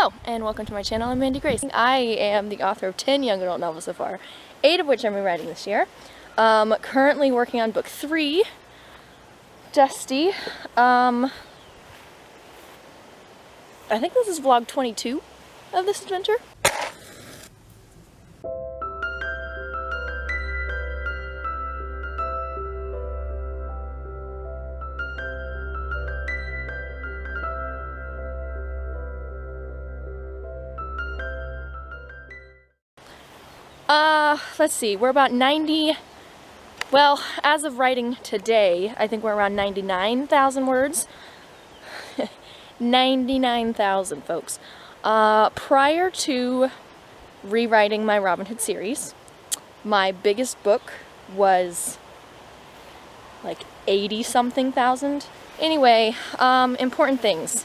Hello, and welcome to my channel. I'm Mandy Grace. I am the author of 10 young adult novels so far, 8 of which I'm rewriting this year. Currently working on book 3, Dusty. I think this is vlog 22 of this adventure. Let's see, we're about 90, well, as of writing today, I think we're around 99,000 words. 99,000, folks. Prior to rewriting my Robin Hood series, my biggest book was like 80-something thousand. Anyway, important things.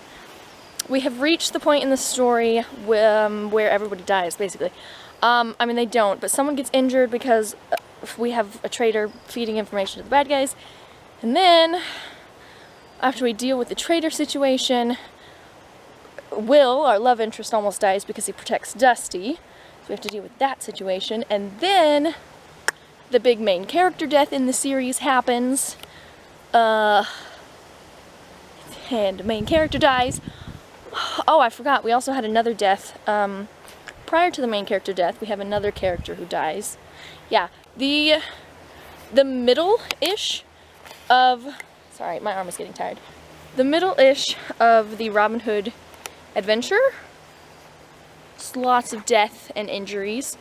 We have reached the point in the story where everybody dies, basically. I mean, they don't, but someone gets injured because we have a traitor feeding information to the bad guys. And then, after we deal with the traitor situation, Will, our love interest, almost dies because he protects Dusty. So we have to deal with that situation. And then, the big main character death in the series happens. And the main character dies. Oh, I forgot, we also had another death. Prior to the main character death, we have another character who dies. Yeah, the middle-ish of... Sorry, my arm is getting tired. The middle-ish of the Robin Hood adventure. It's lots of death and injuries.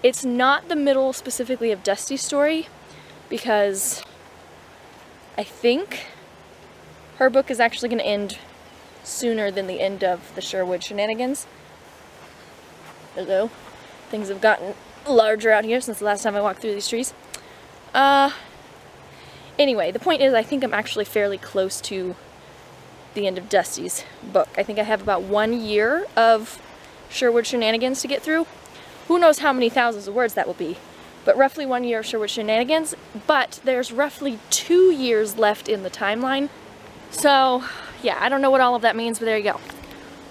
It's not the middle specifically of Dusty's story, because I think her book is actually going to end sooner than the end of the Sherwood shenanigans. Although things have gotten larger out here since the last time I walked through these trees. Anyway, the point is I think I'm actually fairly close to the end of Dusty's book. I think I have about 1 year of Sherwood shenanigans to get through. Who knows how many thousands of words that will be, but roughly 1 year of Sherwood shenanigans, but there's roughly 2 years left in the timeline. So, yeah, I don't know what all of that means, but there you go.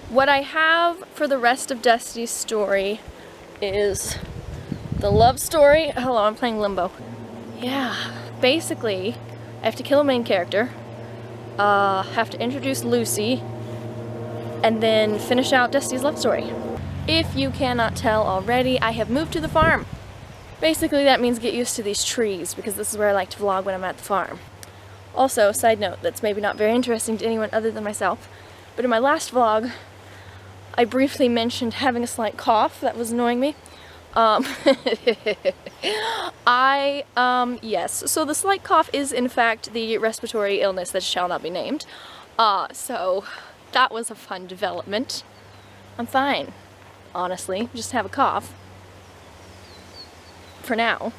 What I have for the rest of Dusty's story is the love story. Hello, I'm playing Limbo. Yeah, basically, I have to kill a main character, have to introduce Lucy, and then finish out Dusty's love story. If you cannot tell already, I have moved to the farm. Basically, that means get used to these trees, because this is where I like to vlog when I'm at the farm. Also, side note, that's maybe not very interesting to anyone other than myself, but in my last vlog, I briefly mentioned having a slight cough that was annoying me. Yes, so the slight cough is in fact the respiratory illness that shall not be named. So that was a fun development. I'm fine, honestly, just have a cough. For now.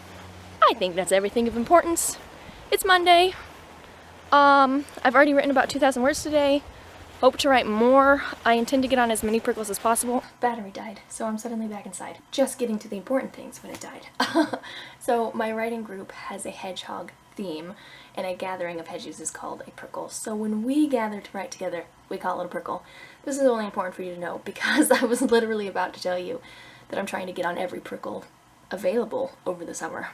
I think that's everything of importance. It's Monday. I've already written about 2,000 words today. Hope to write more. I intend to get on as many prickles as possible. Battery died, so I'm suddenly back inside. Just getting to the important things when it died. So my writing group has a hedgehog theme, and a gathering of hedges is called a prickle. So when we gather to write together, we call it a prickle. This is only important for you to know because I was literally about to tell you that I'm trying to get on every prickle available over the summer.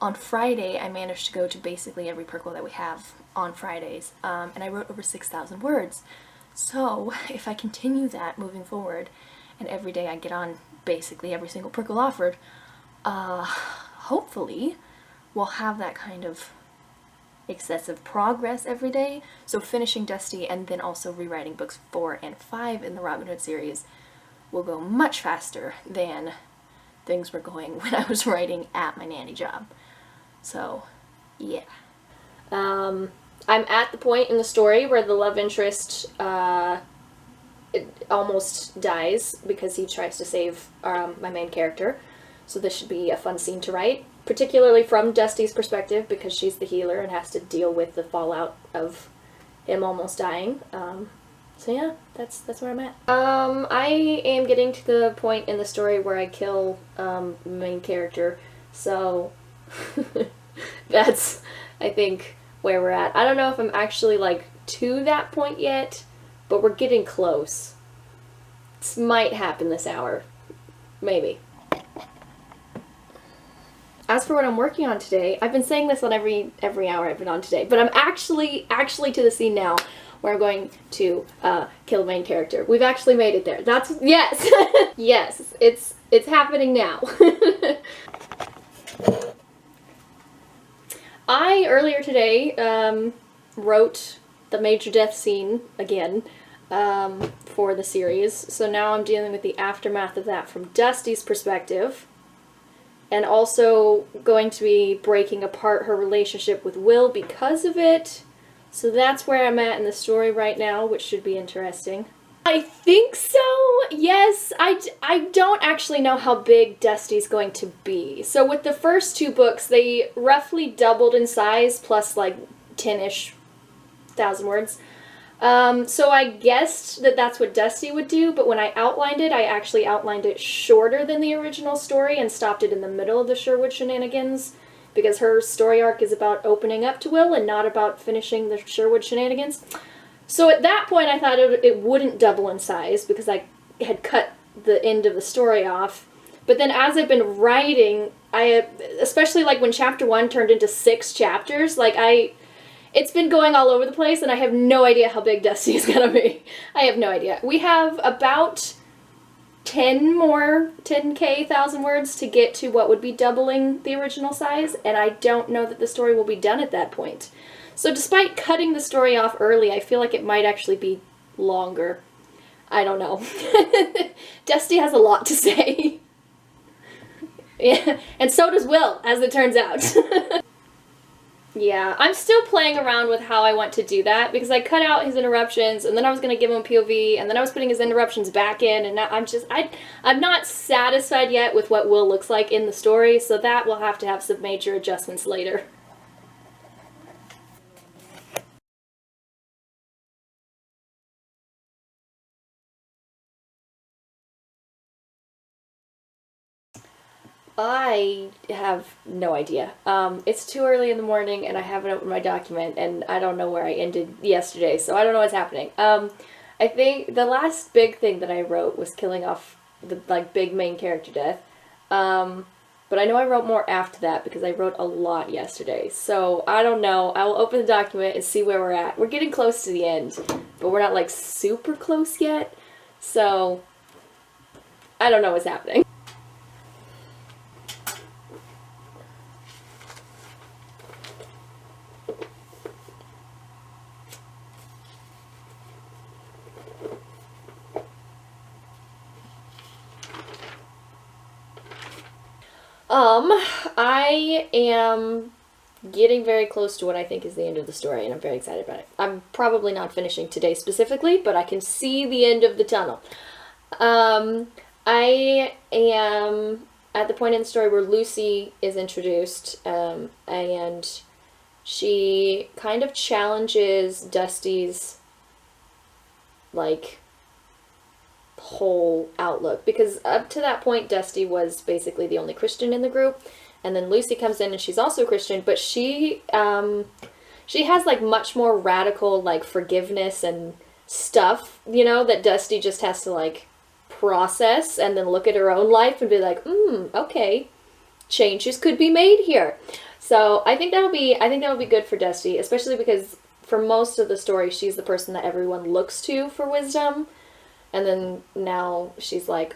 On Friday, I managed to go to basically every prickle that we have on Fridays, and I wrote over 6,000 words. So, if I continue that moving forward, and every day I get on basically every single prickle offered, hopefully we'll have that kind of excessive progress every day. So finishing Dusty and then also rewriting books 4 and 5 in the Robin Hood series will go much faster than things were going when I was writing at my nanny job. So, yeah. I'm at the point in the story where the love interest it almost dies because he tries to save my main character. So this should be a fun scene to write, particularly from Dusty's perspective because she's the healer and has to deal with the fallout of him almost dying. So yeah, that's where I'm at. I am getting to the point in the story where I kill the main character, so that's, I think, where we're at. I don't know if I'm actually, like, to that point yet, but we're getting close. This might happen this hour. Maybe. As for what I'm working on today, I've been saying this on every hour I've been on today, but I'm actually to the scene now where I'm going to kill the main character. We've actually made it there. That's, yes! Yes, it's happening now. I, earlier today, wrote the major death scene again for the series, so now I'm dealing with the aftermath of that from Dusty's perspective. And also going to be breaking apart her relationship with Will because of it. So that's where I'm at in the story right now, which should be interesting. I think so, yes. I don't actually know how big Dusty's going to be. So with the first 2 books, they roughly doubled in size, plus like 10-ish thousand words. So I guessed that that's what Dusty would do, but when I outlined it, I actually outlined it shorter than the original story and stopped it in the middle of the Sherwood shenanigans, because her story arc is about opening up to Will and not about finishing the Sherwood shenanigans. So at that point I thought it wouldn't double in size, because I had cut the end of the story off. But then as I've been writing, especially like when chapter 1 turned into 6 chapters, like it's been going all over the place, and I have no idea how big Dusty is gonna be. I have no idea. We have about 10K thousand words to get to what would be doubling the original size, and I don't know that the story will be done at that point. So despite cutting the story off early, I feel like it might actually be longer. I don't know. Dusty has a lot to say. Yeah, and so does Will, as it turns out. Yeah, I'm still playing around with how I want to do that, because I cut out his interruptions, and then I was going to give him POV, and then I was putting his interruptions back in, and now I'm not satisfied yet with what Will looks like in the story, so that will have to have some major adjustments later. I have no idea. It's too early in the morning and I haven't opened my document, and I don't know where I ended yesterday, so I don't know what's happening. I think the last big thing that I wrote was killing off the big main character death. But I know I wrote more after that because I wrote a lot yesterday. So I don't know. I will open the document and see where we're at. We're getting close to the end, but we're not like super close yet. So I don't know what's happening. I am getting very close to what I think is the end of the story, and I'm very excited about it. I'm probably not finishing today specifically, but I can see the end of the tunnel. I am at the point in the story where Lucy is introduced, and she kind of challenges Dusty's, whole outlook, because up to that point Dusty was basically the only Christian in the group, and then Lucy comes in and she's also Christian, but she has much more radical forgiveness and stuff, that Dusty just has to process and then look at her own life and be like, okay, changes could be made here. So I think that'll be good for Dusty, especially because for most of the story she's the person that everyone looks to for wisdom. And then now she's I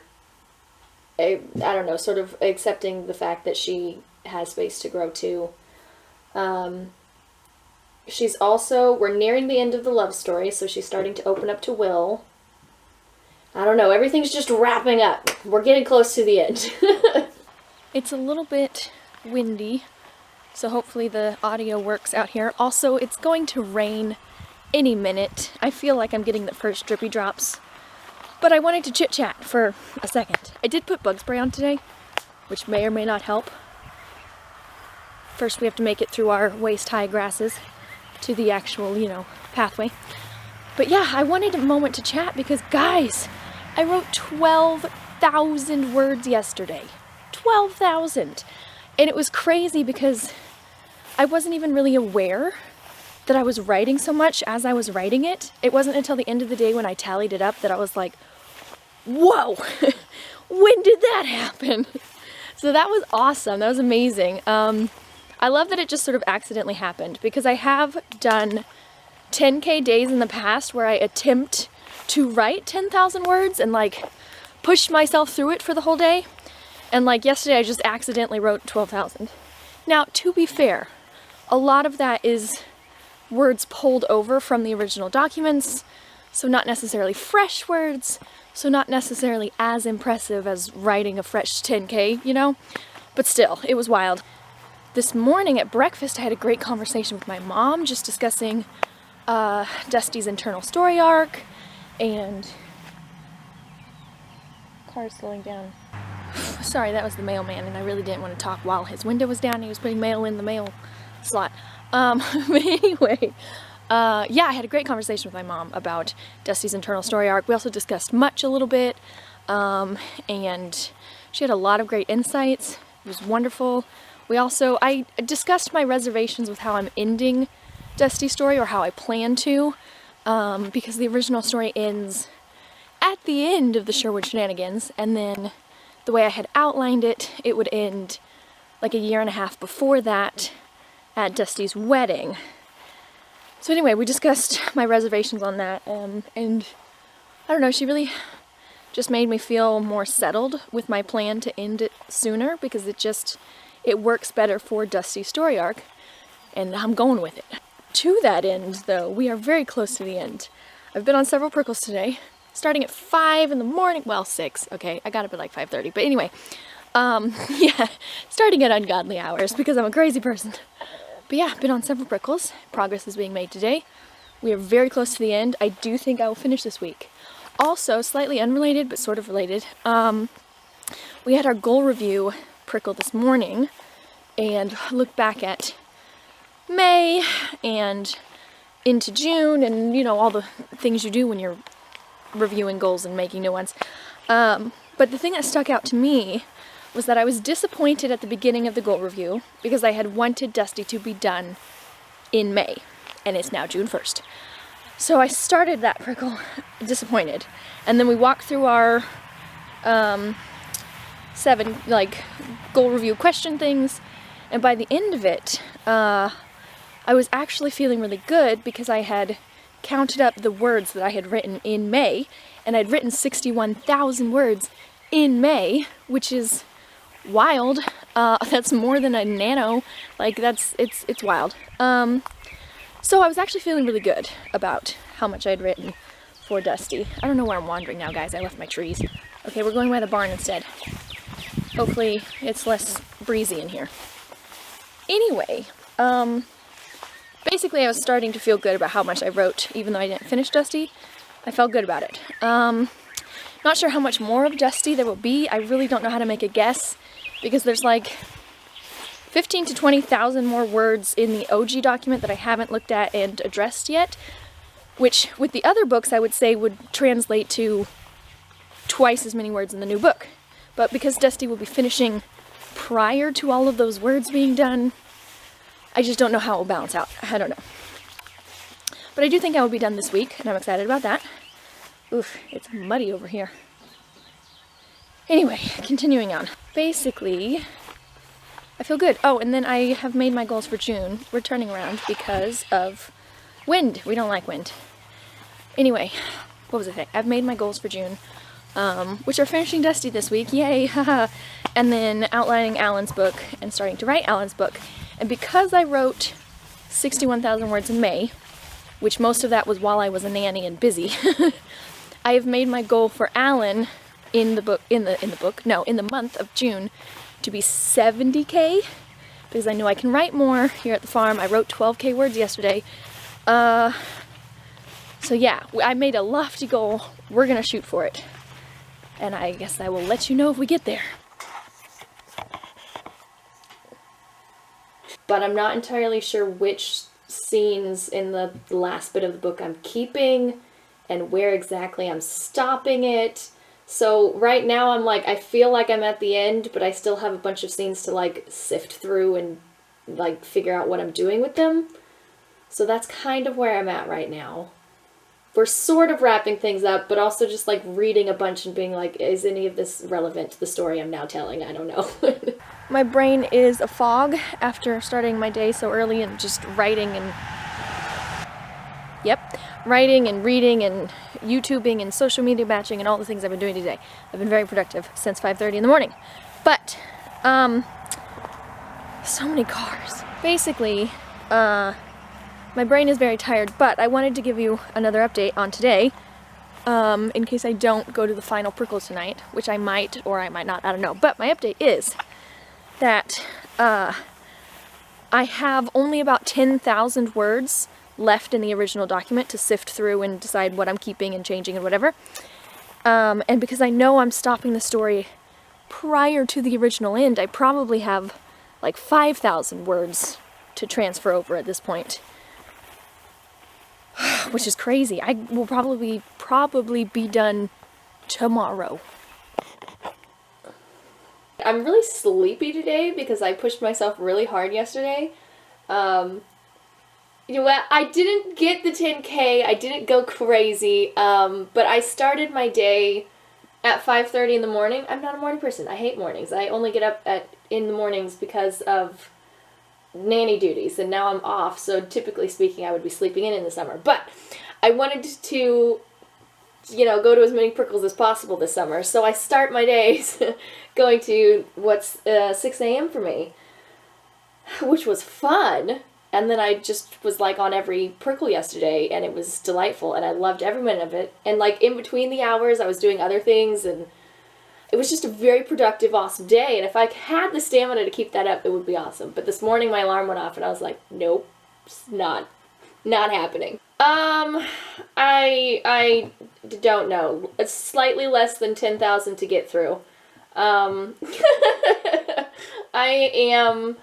don't know, sort of accepting the fact that she has space to grow too. She's also, we're nearing the end of the love story, so she's starting to open up to Will. I don't know, everything's just wrapping up. We're getting close to the end. It's a little bit windy, so hopefully the audio works out here. Also, it's going to rain any minute. I feel like I'm getting the first drippy drops. But I wanted to chit-chat for a second. I did put bug spray on today, which may or may not help. First we have to make it through our waist-high grasses to the actual, pathway. But yeah, I wanted a moment to chat because, guys, I wrote 12,000 words yesterday. 12,000! And it was crazy because I wasn't even really aware that I was writing so much as I was writing it. It wasn't until the end of the day when I tallied it up that I was like, whoa, when did that happen? So that was awesome. That was amazing. I love that it just sort of accidentally happened, because I have done 10K days in the past where I attempt to write 10,000 words and like push myself through it for the whole day. And like yesterday I just accidentally wrote 12,000. Now, to be fair, a lot of that is words pulled over from the original documents, so not necessarily fresh words, so not necessarily as impressive as writing a fresh 10K, you know? But still, it was wild. This morning at breakfast I had a great conversation with my mom, just discussing Dusty's internal story arc, and car's slowing down. Sorry, that was the mailman, and I really didn't want to talk while his window was down. He was putting mail in the mail slot. But anyway, yeah, I had a great conversation with my mom about Dusty's internal story arc. We also discussed Much a little bit, and she had a lot of great insights. It was wonderful. I discussed my reservations with how I'm ending Dusty's story, or how I plan to, because the original story ends at the end of the Sherwood shenanigans, and then the way I had outlined it, it would end like a year and a half before that at Dusty's wedding. So anyway, we discussed my reservations on that, and I don't know, she really just made me feel more settled with my plan to end it sooner, because it works better for Dusty's story arc, and I'm going with it. To that end, though, we are very close to the end. I've been on several prickles today, starting at 5 in the morning, well, 6, okay, I got up at like 5:30, but anyway, yeah, starting at ungodly hours, because I'm a crazy person. But yeah, been on several prickles. Progress is being made today. We are very close to the end. I do think I will finish this week. Also, slightly unrelated, but sort of related, we had our goal review prickle this morning, and looked back at May, and into June, and you know, all the things you do when you're reviewing goals and making new ones. But the thing that stuck out to me was that I was disappointed at the beginning of the goal review, because I had wanted Dusty to be done in May, and it's now June 1st. So I started that prickle disappointed, and then we walked through our 7 like goal review question things, and by the end of it I was actually feeling really good, because I had counted up the words that I had written in May, and I'd written 61,000 words in May, which is wild. That's more than a nano, like it's wild. So I was actually feeling really good about how much I'd written for Dusty. I don't know where I'm wandering now, guys. I left my trees. Okay, we're going by the barn instead. Hopefully it's less breezy in here. Anyway, basically I was starting to feel good about how much I wrote, even though I didn't finish Dusty. I felt good about it. Not sure how much more of Dusty there will be. I really don't know how to make a guess, because there's like 15 to 20,000 more words in the OG document that I haven't looked at and addressed yet, which with the other books I would say would translate to twice as many words in the new book. But because Dusty will be finishing prior to all of those words being done, I just don't know how it will balance out. I don't know. But I do think I will be done this week, and I'm excited about that. Oof, it's muddy over here. Anyway, continuing on. Basically, I feel good. Oh, and then I have made my goals for June. We're turning around because of wind. We don't like wind. Anyway, what was I saying? I've made my goals for June, which are finishing Dusty this week. Yay, haha. And then outlining Alan's book and starting to write Alan's book. And because I wrote 61,000 words in May, which most of that was while I was a nanny and busy, I have made my goal for Alan in the month of June to be 70K, because I know I can write more here at the farm. I wrote 12K words yesterday. So yeah, I made a lofty goal. We're gonna shoot for it. And I guess I will let you know if we get there. But I'm not entirely sure which scenes in the last bit of the book I'm keeping and where exactly I'm stopping it. So right now I'm like, I feel like I'm at the end, but I still have a bunch of scenes to like sift through and like figure out what I'm doing with them. So that's kind of where I'm at right now. we're sort of wrapping things up, but also just like reading a bunch and being like, is any of this relevant to the story I'm now telling? I don't know. My brain is a fog after starting my day so early and just writing and writing and reading and YouTubing and social media batching and all the things I've been doing today. I've been very productive since 5:30 in the morning. But, so many cars. Basically, my brain is very tired, but I wanted to give you another update on today, in case I don't go to the final prickle tonight, which I might or I might not, I don't know. But my update is that, I have only about 10,000 words left in the original document to sift through and decide what I'm keeping and changing and whatever. And because I know I'm stopping the story prior to the original end, I probably have like 5,000 words to transfer over at this point. Which is crazy. I will probably be done tomorrow. I'm really sleepy today because I pushed myself really hard yesterday. You know what, I didn't get the 10K, I didn't go crazy, but I started my day at 5:30 in the morning. I'm not a morning person, I hate mornings. I only get up in the mornings because of nanny duties, and now I'm off, so typically speaking I would be sleeping in the summer. But I wanted to, you know, go to as many prickles as possible this summer, so I start my days going to what's 6 a.m. for me, which was fun. And then I just was like on every prickle yesterday, and it was delightful, and I loved every minute of it. And like in between the hours I was doing other things, and it was just a very productive, awesome day. And if I had the stamina to keep that up, it would be awesome. But this morning my alarm went off and I was like, nope, it's not happening. I don't know. It's slightly less than 10,000 to get through. I am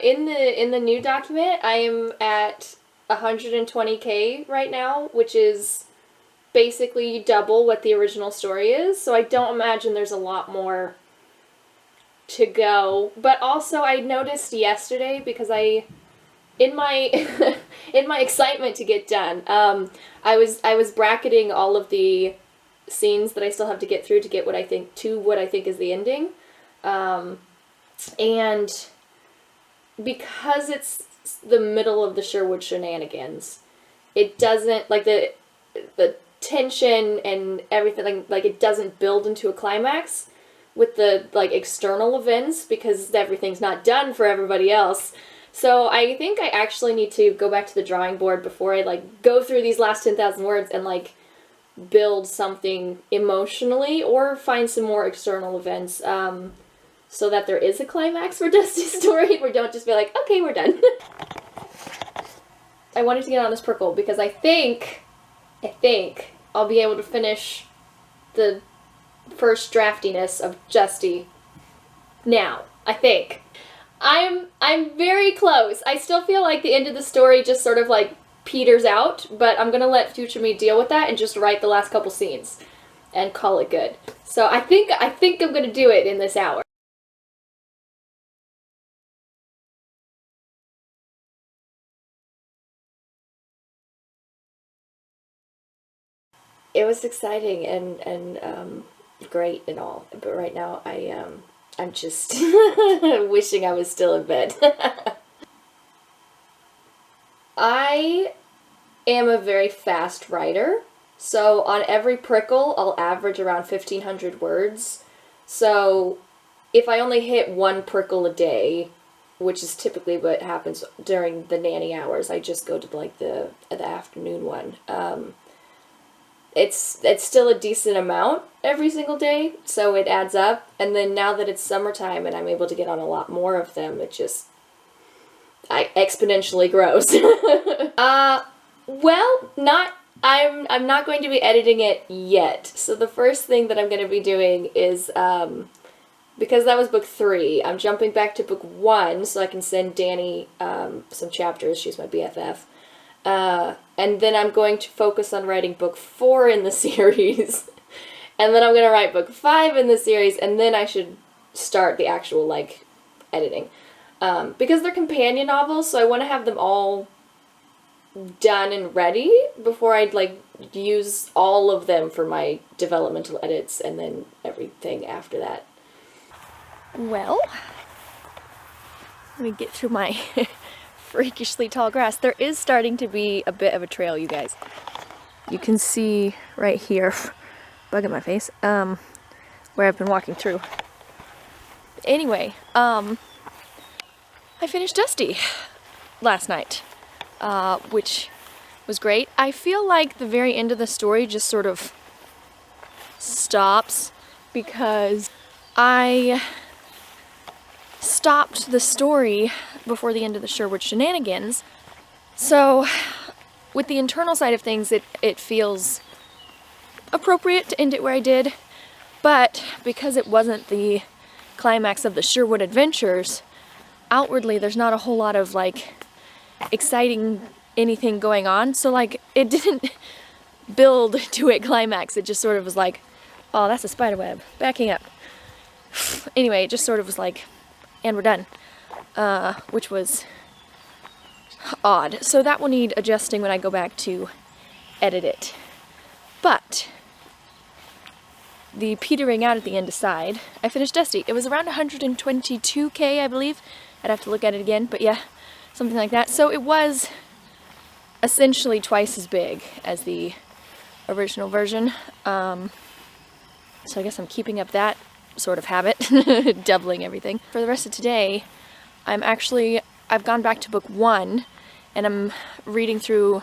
in the new document, I am at 120K right now, which is basically double what the original story is, so I don't imagine there's a lot more to go. But also I noticed yesterday, because in my in my excitement to get done, I was bracketing all of the scenes that I still have to get through to get what I think is the ending, and because it's the middle of the Sherwood shenanigans, it doesn't, like, the tension and everything, like it doesn't build into a climax with the, like, external events, because everything's not done for everybody else. So I think I actually need to go back to the drawing board before I, like, go through these last 10,000 words and, like, build something emotionally or find some more external events, so that there is a climax for Dusty's story. We don't just be like, okay, we're done. I wanted to get on this prickle because I think I'll be able to finish the first draftiness of Dusty now. I think. I'm very close. I still feel like the end of the story just sort of like peters out, but I'm gonna let future me deal with that and just write the last couple scenes and call it good. So I think I'm gonna do it in this hour. It was exciting and great and all, but right now I'm just wishing I was still in bed. I am a very fast writer, so on every prickle I'll average around 1,500 words. So if I only hit one prickle a day, which is typically what happens during the nanny hours, I just go to like the afternoon one. It's still a decent amount every single day, so it adds up. And then now that it's summertime and I'm able to get on a lot more of them, it just exponentially grows. Well, I'm not going to be editing it yet. So the first thing that I'm going to be doing is, because that was book 3, I'm jumping back to book 1 so I can send Danny some chapters. She's my BFF. And then I'm going to focus on writing book 4 in the series. And then I'm going to write book 5 in the series, and then I should start the actual, like, editing. Because they're companion novels, so I want to have them all done and ready before I, like, use all of them for my developmental edits and then everything after that. Well, let me get through my freakishly tall grass. There is starting to be a bit of a trail, you guys. You can see right here, bug in my face, where I've been walking through. Anyway, I finished Dusty last night, which was great. I feel like the very end of the story just sort of stops because I stopped the story before the end of the Sherwood Shenanigans. So with the internal side of things, it feels appropriate to end it where I did, but because it wasn't the climax of the Sherwood Adventures, outwardly there's not a whole lot of like exciting anything going on, so like it didn't build to a climax. It just sort of was like, oh, that's a spider web, backing up. Anyway, it just sort of was like, and we're done, which was odd. So that will need adjusting when I go back to edit it. But the petering out at the end aside, I finished Dusty. It was around 122k, I believe. I'd have to look at it again, but yeah, something like that. So it was essentially twice as big as the original version. So I guess I'm keeping up that sort of habit, doubling everything. For the rest of today, I've gone back to book 1 and I'm reading through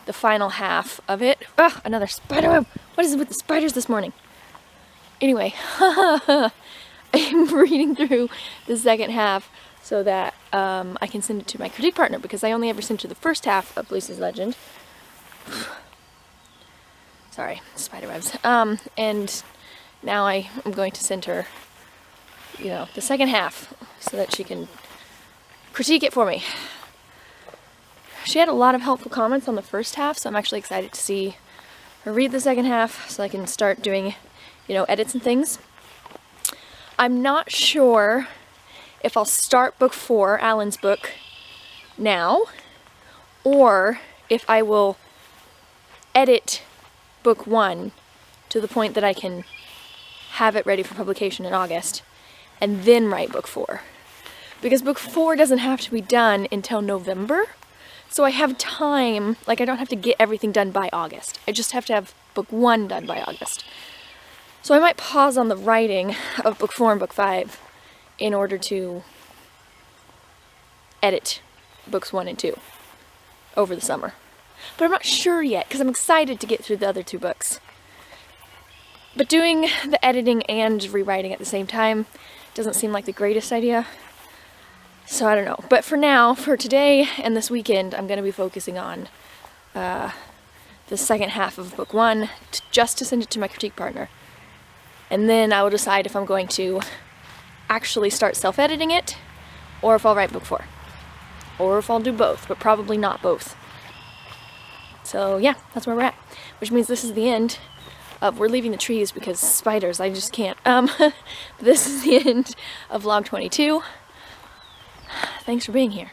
the final half of it. Ugh, another spider web! What is it with the spiders this morning? Anyway, I'm reading through the second half so that I can send it to my critique partner, because I only ever sent her the first half of Lucy's Legend. Sorry, spider webs. And now I am going to send her, you know, the second half so that she can critique it for me. She had a lot of helpful comments on the first half, so I'm actually excited to see her read the second half so I can start doing, you know, edits and things. I'm not sure if I'll start book 4, Alan's book, now, or if I will edit book 1 to the point that I can have it ready for publication in August, and then write book 4. Because book 4 doesn't have to be done until November, so I have time, like I don't have to get everything done by August. I just have to have book 1 done by August. So I might pause on the writing of book 4 and book 5 in order to edit books 1 and 2 over the summer. But I'm not sure yet, because I'm excited to get through the other 2 books. But doing the editing and rewriting at the same time doesn't seem like the greatest idea. So I don't know. But for now, for today and this weekend, I'm going to be focusing on the second half of book 1, just to send it to my critique partner. And then I will decide if I'm going to actually start self-editing it, or if I'll write book 4. Or if I'll do both, but probably not both. So yeah, that's where we're at. Which means this is the end of, we're leaving the trees because spiders, I just can't. This is the end of vlog 22. Thanks for being here.